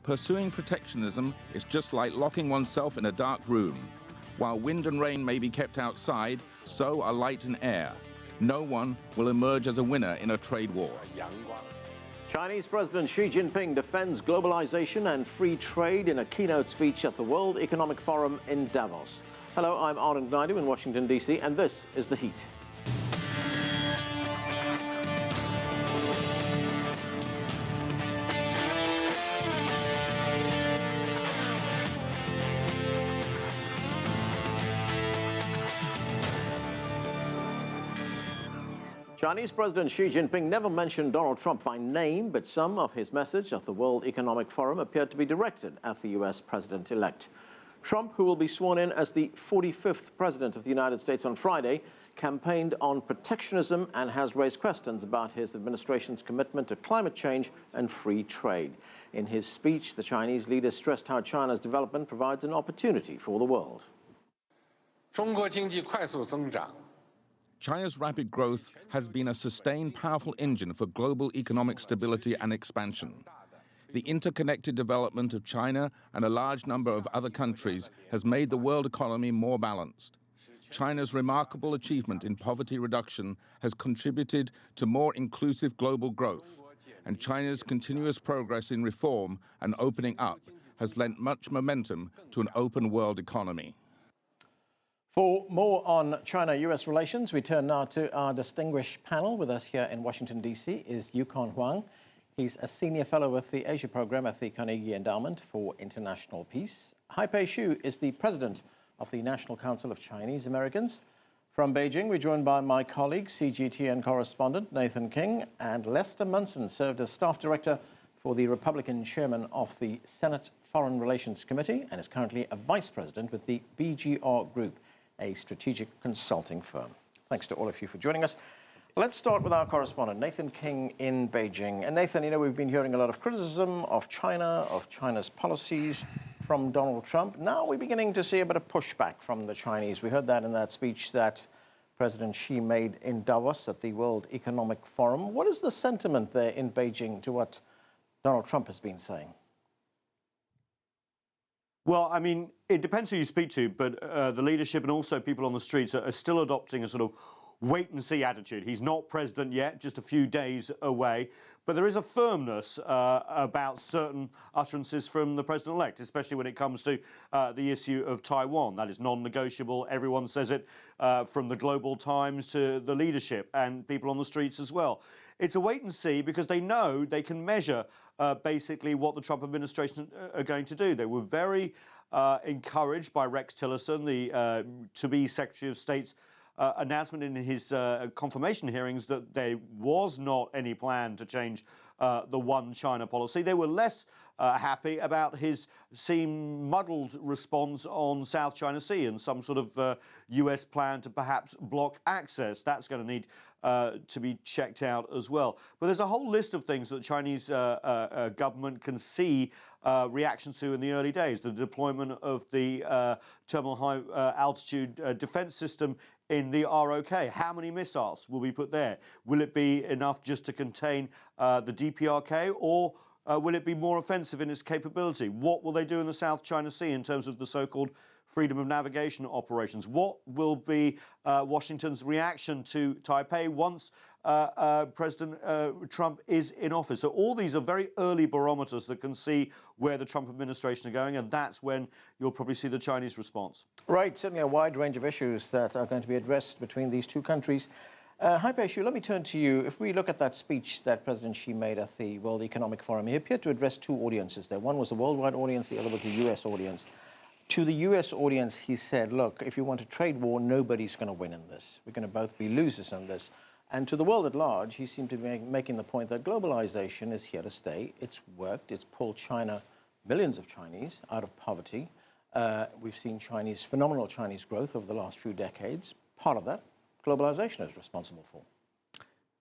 Pursuing protectionism is just like locking oneself in a dark room. While wind and rain may be kept outside, so are light and air. No one will emerge as a winner in a trade war. Chinese President Xi Jinping defends globalization and free trade in a keynote speech at the World Economic Forum in Davos. Hello, I'm Anand Naidu in Washington, D.C., and this is The Heat. Chinese President Xi Jinping never mentioned Donald Trump by name, but some of his message at the World Economic Forum appeared to be directed at the U.S. president-elect. Trump, who will be sworn in as the 45th president of the United States on Friday, campaigned on protectionism and has raised questions about his administration's commitment to climate change and free trade. In his speech, the Chinese leader stressed how China's development provides an opportunity for the world. 中国经济快速增长 China's rapid growth has been a sustained, powerful engine for global economic stability and expansion. The interconnected development of China and a large number of other countries has made the world economy more balanced. China's remarkable achievement in poverty reduction has contributed to more inclusive global growth, and China's continuous progress in reform and opening up has lent much momentum to an open world economy. For more on China-U.S. relations, we turn now to our distinguished panel. With us here in Washington, D.C. is Yukon Huang. He's a senior fellow with the Asia program at the Carnegie Endowment for International Peace. Haipei Shue is the president of the National Council of Chinese Americans. From Beijing, we're joined by my colleague, CGTN Correspondent Nathan King, and Lester Munson served as staff director for the Republican chairman of the Senate Foreign Relations Committee and is currently a vice president with the BGR Group, a strategic consulting firm. Thanks to all of you for joining us. Let's start with our correspondent, Nathan King in Beijing. And Nathan, you know, we've been hearing a lot of criticism of China, of China's policies from Donald Trump. Now we're beginning to see a bit of pushback from the Chinese. We heard that in that speech that President Xi made in Davos at the World Economic Forum. What is the sentiment there in Beijing to what Donald Trump has been saying? Well, I mean, it depends who you speak to, but the leadership and also people on the streets are still adopting a sort of wait-and-see attitude. He's not president yet, just a few days away, but there is a firmness about certain utterances from the president-elect, especially when it comes to the issue of Taiwan. That is non-negotiable. Everyone says it, from the Global Times to the leadership and people on the streets as well. It's a wait-and-see because they know they can measure basically what the Trump administration are going to do. They were very encouraged by Rex Tillerson, the to-be Secretary of State's announcement in his confirmation hearings that there was not any plan to change the one China policy. They were less happy about his muddled response on South China Sea and some sort of U.S. plan to perhaps block access. That's going to need to be checked out as well. But there's a whole list of things that the Chinese government can see reactions to in the early days. The deployment of the terminal high altitude defense system in the ROK. How many missiles will be put there? Will it be enough just to contain the DPRK, or will it be more offensive in its capability? What will they do in the South China Sea in terms of the so-called freedom of navigation operations? What will be Washington's reaction to Taipei once President Trump is in office? So all these are very early barometers that can see where the Trump administration are going, and that's when you'll probably see the Chinese response. Right, certainly a wide range of issues that are going to be addressed between these two countries. Haipei Shue, let me turn to you. If we look at that speech that President Xi made at the World Economic Forum, he appeared to address two audiences there. One was the worldwide audience, the other was the U.S. audience. To the U.S. audience, he said, look, if you want a trade war, nobody's going to win in this. We're going to both be losers in this. And to the world at large, he seemed to be making the point that globalization is here to stay. It's worked. It's pulled China, millions of Chinese, out of poverty. We've seen phenomenal Chinese growth over the last few decades. Part of that, globalization is responsible for.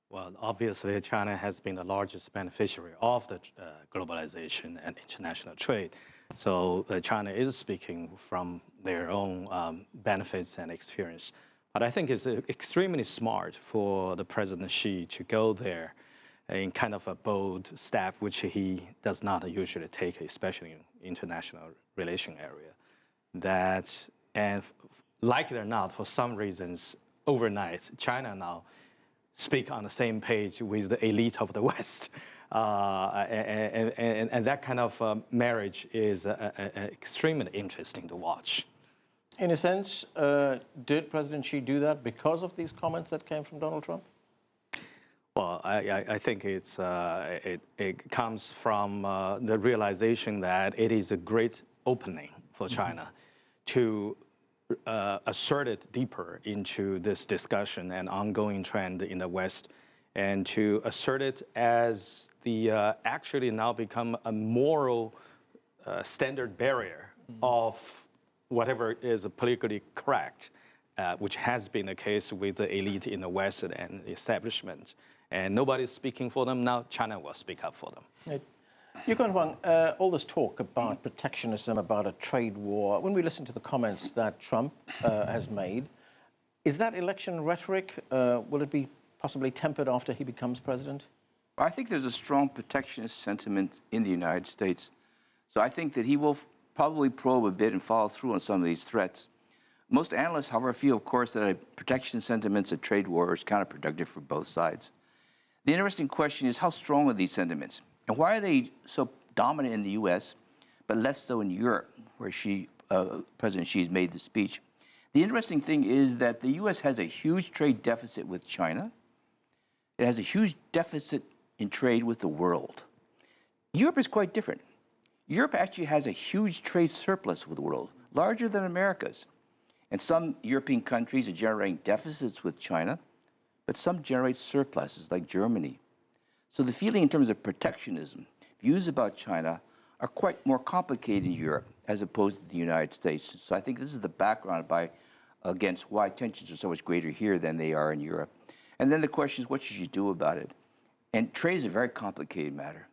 Well, obviously, China has been the largest beneficiary of the globalization and international trade. So China is speaking from their own benefits and experience. But I think it's extremely smart for the President Xi to go there in kind of a bold step, which he does not usually take, especially in international relation area. That, and like it or not, for some reasons, overnight, China now speak on the same page with the elite of the West. And that kind of marriage is extremely interesting to watch. In a sense, did President Xi do that because of these comments that came from Donald Trump? Well, I think it comes from the realization that it is a great opening for China to assert it deeper into this discussion and ongoing trend in the West, and to assert it as the actually now become a moral standard barrier of whatever is politically correct, which has been the case with the elite in the West and the establishment. And nobody's speaking for them now. China will speak up for them. Right. Yukon Huang, all this talk about protectionism, about a trade war, when we listen to the comments that Trump has made, is that election rhetoric? Will it be possibly tempered after he becomes president? I think there's a strong protectionist sentiment in the United States. So I think that he will probably probe a bit and follow through on some of these threats. Most analysts, however, feel, of course, that a protectionist sentiments, a trade war is counterproductive for both sides. The interesting question is, how strong are these sentiments? And why are they so dominant in the U.S., but less so in Europe, where President Xi's made the speech? The interesting thing is that the U.S. has a huge trade deficit with China. It has a huge deficit in trade with the world. Europe is quite different. Europe actually has a huge trade surplus with the world, larger than America's. And some European countries are generating deficits with China, but some generate surpluses, like Germany. So the feeling in terms of protectionism, views about China, are quite more complicated in Europe as opposed to the United States. So I think this is the background against why tensions are so much greater here than they are in Europe. And then the question is, what should you do about it? And trade is a very complicated matter.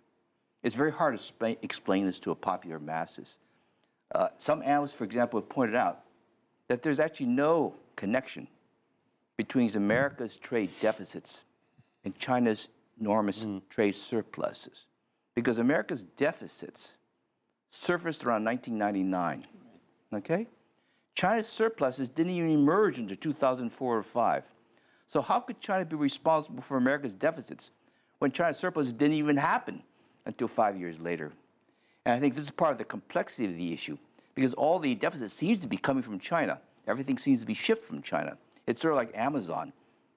It's very hard to explain this to a popular masses. Some analysts, for example, have pointed out that there's actually no connection between America's trade deficits and China's enormous trade surpluses. Because America's deficits surfaced around 1999, okay? China's surpluses didn't even emerge until 2004 or 5. So how could China be responsible for America's deficits when China's surpluses didn't even happen until 5 years later? And I think this is part of the complexity of the issue, because all the deficit seems to be coming from China. Everything seems to be shipped from China. It's sort of like Amazon.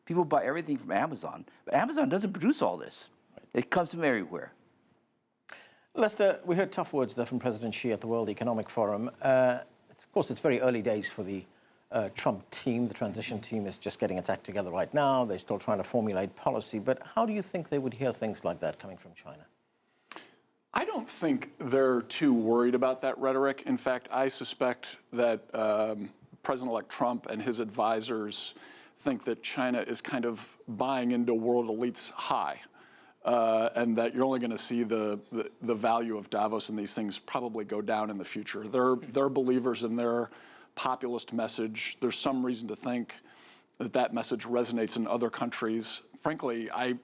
People buy everything from Amazon, but Amazon doesn't produce all this. It comes from everywhere. Lester, we heard tough words there from President Xi at the World Economic Forum. Of course, it's very early days for the Trump team. The transition team is just getting its act together right now. They're still trying to formulate policy. But how do you think they would hear things like that coming from China? I don't think they're too worried about that rhetoric. In fact, I suspect that President-elect Trump and his advisors think that China is kind of buying into world elites high, and that you're only going to see the value of Davos and these things probably go down in the future. They're believers in their populist message. There's some reason to think that that message resonates in other countries. Frankly, I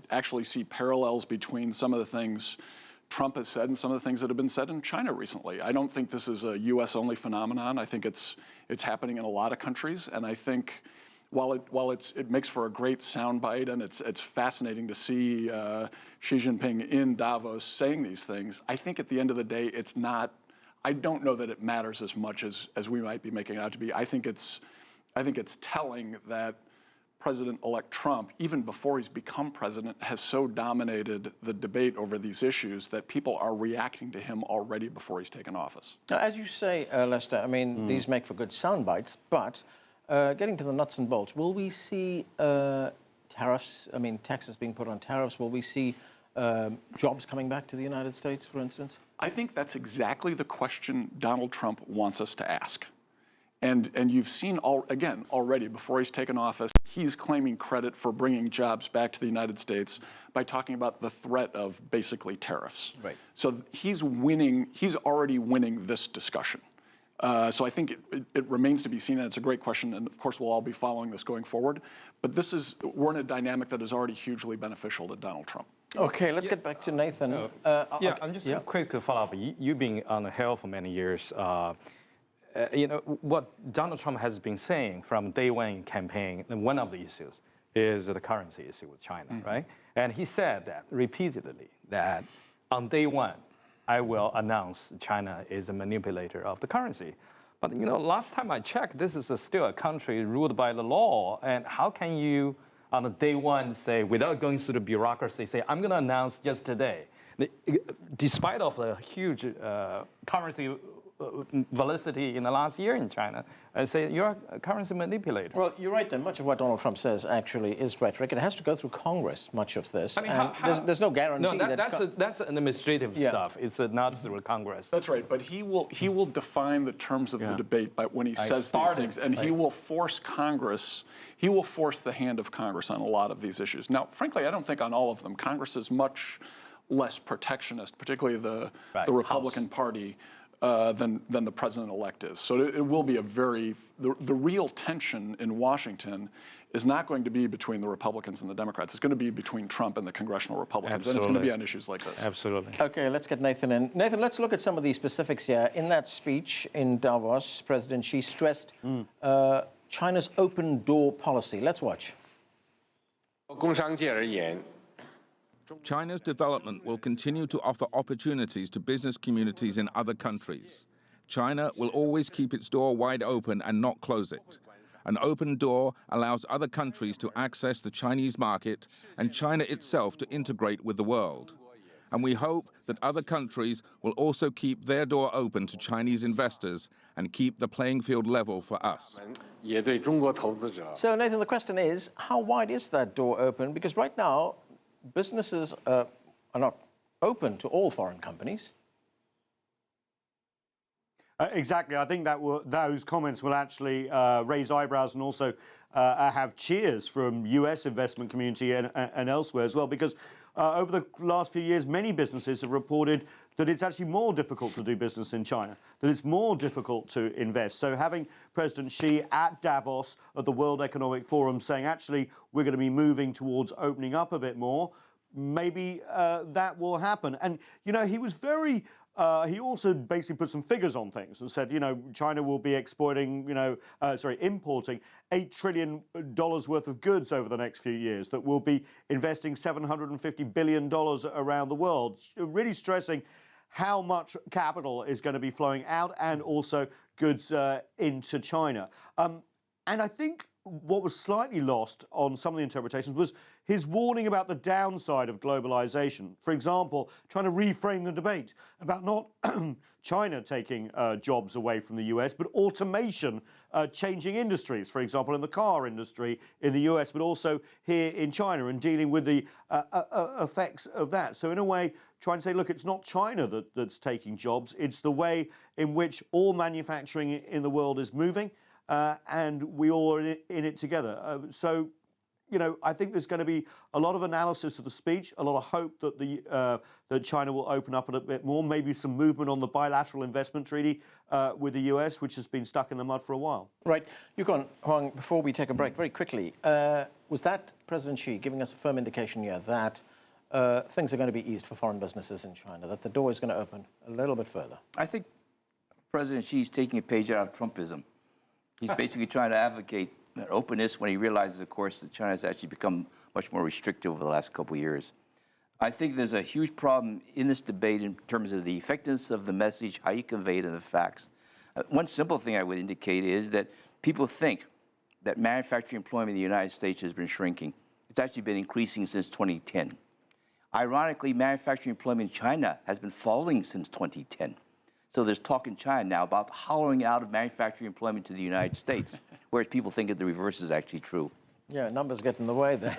actually see parallels between some of the things Trump has said and some of the things that have been said in China recently. I don't think this is a U.S.-only phenomenon. I think it's happening in a lot of countries, and I think while it makes for a great soundbite and it's fascinating to see Xi Jinping in Davos saying these things, I think at the end of the day, it's not. I don't know that it matters as much as we might be making it out to be. I think it's telling that President-elect Trump, even before he's become president, has so dominated the debate over these issues that people are reacting to him already before he's taken office. Now, as you say, Lester, I mean, these make for good sound bites, but getting to the nuts and bolts, will we see tariffs, I mean, taxes being put on tariffs? Will we see jobs coming back to the United States, for instance? I think that's exactly the question Donald Trump wants us to ask. And you've seen, already, before he's taken office, he's claiming credit for bringing jobs back to the United States by talking about the threat of basically tariffs. Right. So he's already winning this discussion. So I think it remains to be seen, and it's a great question, and of course we'll all be following this going forward. But we're in a dynamic that is already hugely beneficial to Donald Trump. Okay, let's get back to Nathan. I'm just quick to follow up. You being on the Hill for many years, what Donald Trump has been saying from day one campaign, and one of the issues is the currency issue with China, right? And he said that repeatedly, that on day one, I will announce China is a manipulator of the currency. But last time I checked, this is still a country ruled by the law, and how can you on the day one say, without going through the bureaucracy, say, I'm going to announce just today, despite of the huge currency volatility in the last year in China, and say you're a currency manipulator. Well, you're right there. Much of what Donald Trump says actually is rhetoric. It has to go through Congress, much of this. I mean, there's no guarantee that's an administrative stuff. It's not through Congress. That's right, but he will define the terms of the debate by when he says these things, and he will force Congress. He will force the hand of Congress on a lot of these issues. Now, frankly, I don't think on all of them. Congress is much less protectionist, particularly the Republican Party. Than the president-elect is. So it will be the real tension in Washington is not going to be between the Republicans and the Democrats. It's going to be between Trump and the congressional Republicans. And it's going to be on issues like this. Absolutely. Okay, let's get Nathan in. Nathan, let's look at some of these specifics here. In that speech in Davos, President Xi stressed China's open door policy. Let's watch. China's development will continue to offer opportunities to business communities in other countries. China will always keep its door wide open and not close it. An open door allows other countries to access the Chinese market and China itself to integrate with the world. And we hope that other countries will also keep their door open to Chinese investors and keep the playing field level for us. So, Nathan, the question is, how wide is that door open? Because right now, businesses are not open to all foreign companies. Exactly. I think that those comments will actually raise eyebrows and also have cheers from U.S. investment community and elsewhere as well, because over the last few years, many businesses have reported that it's actually more difficult to do business in China, that it's more difficult to invest. So having President Xi at Davos at the World Economic Forum saying, actually, we're going to be moving towards opening up a bit more, maybe that will happen. And, he was very... he also basically put some figures on things and said, China will be importing $8 trillion worth of goods over the next few years, that will be investing $750 billion around the world, really stressing how much capital is going to be flowing out and also goods into China. And I think what was slightly lost on some of the interpretations was his warning about the downside of globalization. For example, trying to reframe the debate about not China taking jobs away from the US, but automation changing industries, for example, in the car industry in the US, but also here in China, and dealing with the effects of that. So in a way, trying to say, look, it's not China that's taking jobs, it's the way in which all manufacturing in the world is moving, and we all are in it together. So, I think there's going to be a lot of analysis of the speech, a lot of hope that that China will open up a little bit more, maybe some movement on the bilateral investment treaty with the US, which has been stuck in the mud for a while. Right. Yukon Huang, before we take a break, very quickly, was that President Xi giving us a firm indication here that things are going to be eased for foreign businesses in China, that the door is going to open a little bit further? I think President Xi is taking a page out of Trumpism. He's basically trying to advocate openness when he realizes, of course, that China has actually become much more restrictive over the last couple of years. I think there's a huge problem in this debate in terms of the effectiveness of the message, how you convey it, and the facts. One simple thing I would indicate is that people think that manufacturing employment in the United States has been shrinking. It's actually been increasing since 2010. Ironically, manufacturing employment in China has been falling since 2010. So there's talk in China now about hollowing out of manufacturing employment to the United States, whereas people think that the reverse is actually true. Yeah, numbers get in the way there.